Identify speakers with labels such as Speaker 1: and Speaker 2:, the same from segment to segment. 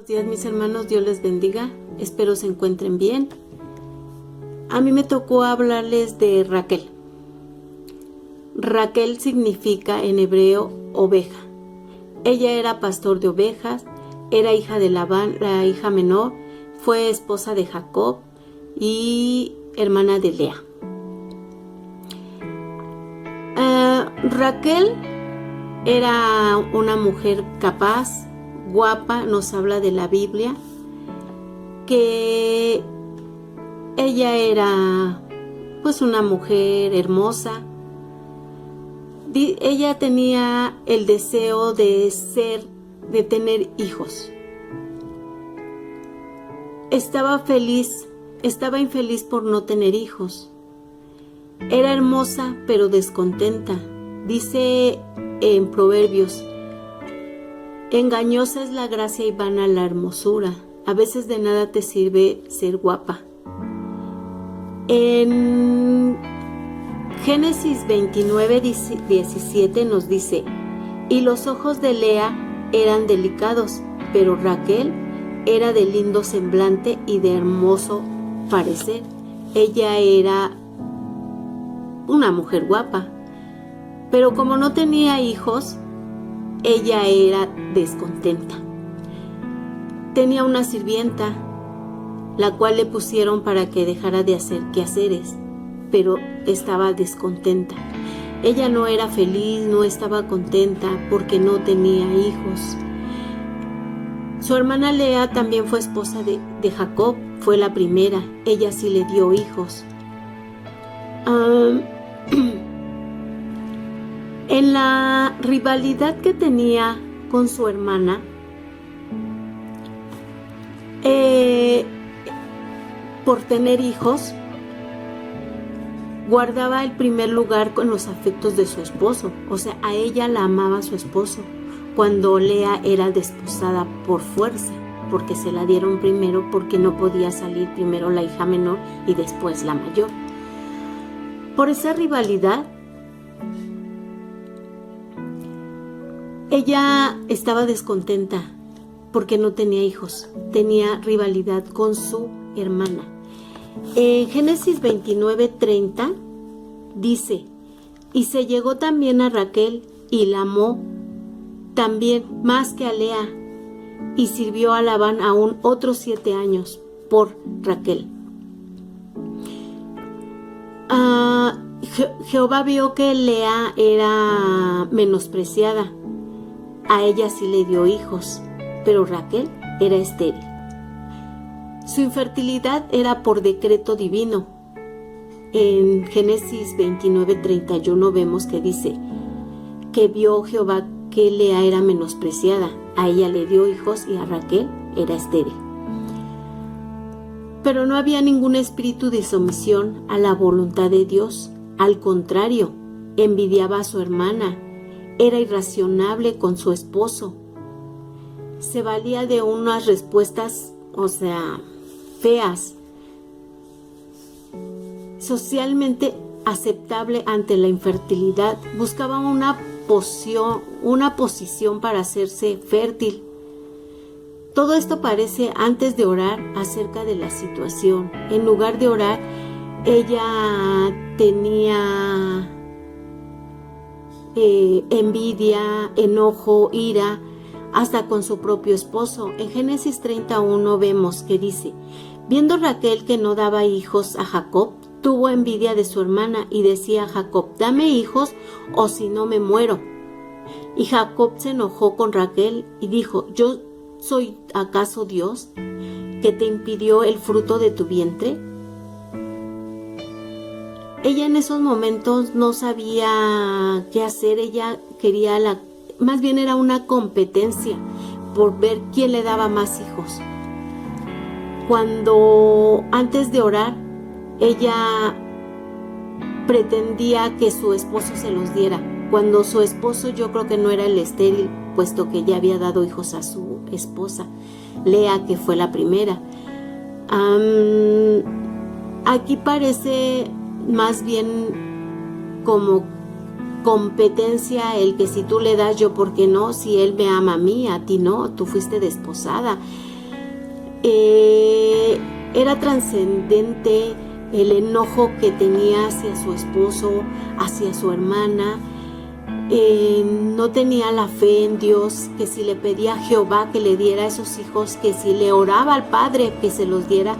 Speaker 1: días, mis hermanos, Dios les bendiga, espero se encuentren bien. A mí me tocó hablarles de Raquel. Raquel significa en hebreo oveja. Ella era pastor de ovejas, era hija de Labán, la hija menor, fue esposa de Jacob y hermana de Lea. Raquel era una mujer capaz, guapa, nos habla de la Biblia, que ella era pues una mujer hermosa. Ella tenía el deseo de tener hijos. Estaba infeliz por no tener hijos. Era hermosa pero descontenta. Dice en Proverbios: engañosa es la gracia y vana la hermosura. A veces de nada te sirve ser guapa. En Génesis 29:17 nos dice: y los ojos de Lea eran delicados, pero Raquel era de lindo semblante y de hermoso parecer. Ella era una mujer guapa, pero como no tenía hijos, ella era descontenta. Tenía una sirvienta, la cual le pusieron para que dejara de hacer quehaceres, pero estaba descontenta. Ella no era feliz, no estaba contenta porque no tenía hijos. Su hermana Lea también fue esposa de Jacob, fue la primera. Ella sí le dio hijos. En la rivalidad que tenía con su hermana, por tener hijos, guardaba el primer lugar con los afectos de su esposo. O sea, a ella la amaba su esposo, cuando Lea era desposada por fuerza, porque se la dieron primero, porque no podía salir primero la hija menor y después la mayor. Por esa rivalidad, ella estaba descontenta porque no tenía hijos, tenía rivalidad con su hermana. En Génesis 29:30 dice: y se llegó también a Raquel y la amó también más que a Lea, y sirvió a Labán aún otros 7 años por Raquel. Jehová vio que Lea era menospreciada. A ella sí le dio hijos, pero Raquel era estéril. Su infertilidad era por decreto divino. En Génesis 29:31 vemos que dice que vio Jehová que Lea era menospreciada. A ella le dio hijos y a Raquel era estéril. Pero no había ningún espíritu de sumisión a la voluntad de Dios. Al contrario, envidiaba a su hermana. Era irracionable con su esposo. Se valía de unas respuestas, feas. Socialmente aceptable ante la infertilidad. Buscaba una posición para hacerse fértil. Todo esto parece antes de orar acerca de la situación. En lugar de orar, ella tenía envidia, enojo, ira, hasta con su propio esposo. En Génesis 31 vemos que dice: viendo Raquel que no daba hijos a Jacob, tuvo envidia de su hermana y decía a Jacob: dame hijos o si no me muero. Y Jacob se enojó con Raquel y dijo: ¿yo soy acaso Dios que te impidió el fruto de tu vientre? Ella en esos momentos no sabía qué hacer. Ella quería más bien era una competencia por ver quién le daba más hijos. Cuando antes de orar, ella pretendía que su esposo se los diera, cuando su esposo yo creo que no era el estéril, puesto que ya había dado hijos a su esposa, Lea, que fue la primera. Aquí parece más bien como competencia el que si tú le das, yo por qué no, si él me ama a mí, a ti no, tú fuiste desposada. Era trascendente el enojo que tenía hacia su esposo, hacia su hermana. No tenía la fe en Dios, que si le pedía a Jehová que le diera esos hijos, que si le oraba al Padre que se los diera,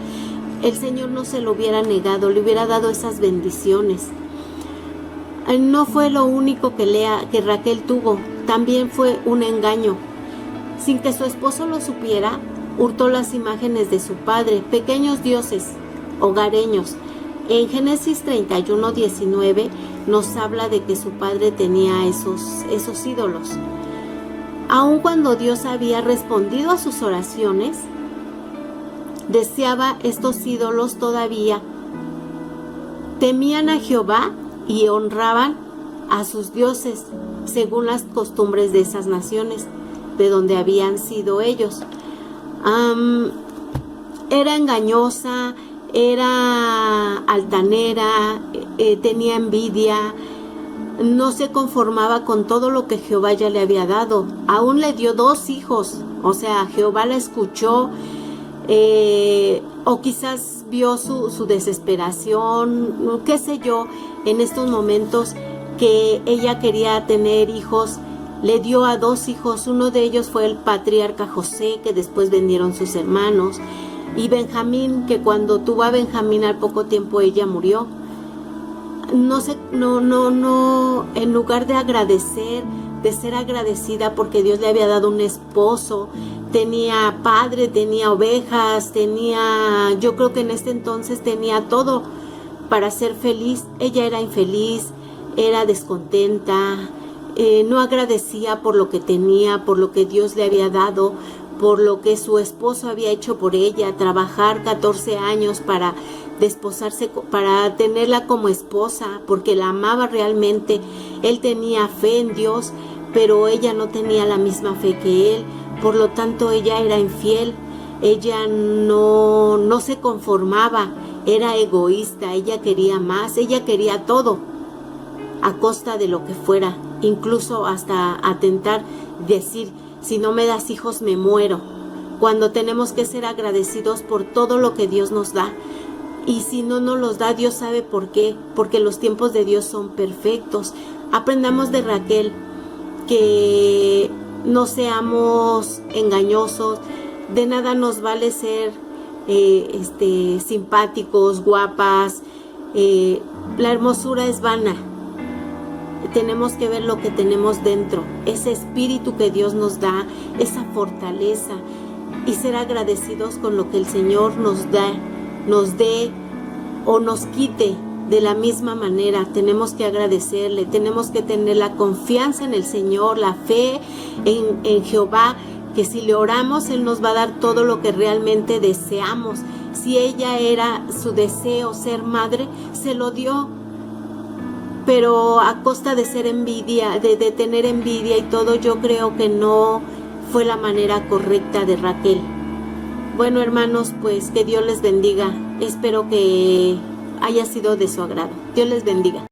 Speaker 1: el Señor no se lo hubiera negado, le hubiera dado esas bendiciones. No fue lo único que Raquel tuvo, también fue un engaño. Sin que su esposo lo supiera, hurtó las imágenes de su padre, pequeños dioses hogareños. En Génesis 31:19 nos habla de que su padre tenía esos ídolos. Aun cuando Dios había respondido a sus oraciones, deseaba estos ídolos todavía. Temían a Jehová y honraban a sus dioses según las costumbres de esas naciones de donde habían sido ellos. Era engañosa, era altanera, tenía envidia, no se conformaba con todo lo que Jehová ya le había dado. Aún le dio 2 hijos, o sea, Jehová la escuchó, o quizás vio su desesperación, qué sé yo, en estos momentos que ella quería tener hijos. Le dio a 2 hijos, uno de ellos fue el patriarca José, que después vendieron sus hermanos, y Benjamín, que cuando tuvo a Benjamín al poco tiempo ella murió. En lugar de agradecer, de ser agradecida porque Dios le había dado un esposo, tenía padre, tenía ovejas, yo creo que en este entonces tenía todo para ser feliz. Ella era infeliz, era descontenta, no agradecía por lo que tenía, por lo que Dios le había dado, por lo que su esposo había hecho por ella, trabajar 14 años para desposarse, para tenerla como esposa, porque la amaba realmente. Él tenía fe en Dios, pero ella no tenía la misma fe que él, por lo tanto ella era infiel, ella no se conformaba, era egoísta, ella quería más, ella quería todo, a costa de lo que fuera, incluso hasta atentar, decir, si no me das hijos me muero, cuando tenemos que ser agradecidos por todo lo que Dios nos da. Y si no nos los da, Dios sabe por qué, porque los tiempos de Dios son perfectos. Aprendamos de Raquel que no seamos engañosos, de nada nos vale ser simpáticos, guapas, la hermosura es vana. Tenemos que ver lo que tenemos dentro, ese espíritu que Dios nos da, esa fortaleza, y ser agradecidos con lo que el Señor nos dé o nos quite. De la misma manera tenemos que agradecerle, tenemos que tener la confianza en el Señor, la fe en Jehová, que si le oramos Él nos va a dar todo lo que realmente deseamos. Si ella era su deseo ser madre, se lo dio, pero a costa de ser envidia, de tener envidia y todo. Yo creo que no fue la manera correcta de Raquel. Bueno, hermanos, pues que Dios les bendiga. Espero que haya sido de su agrado. Dios les bendiga.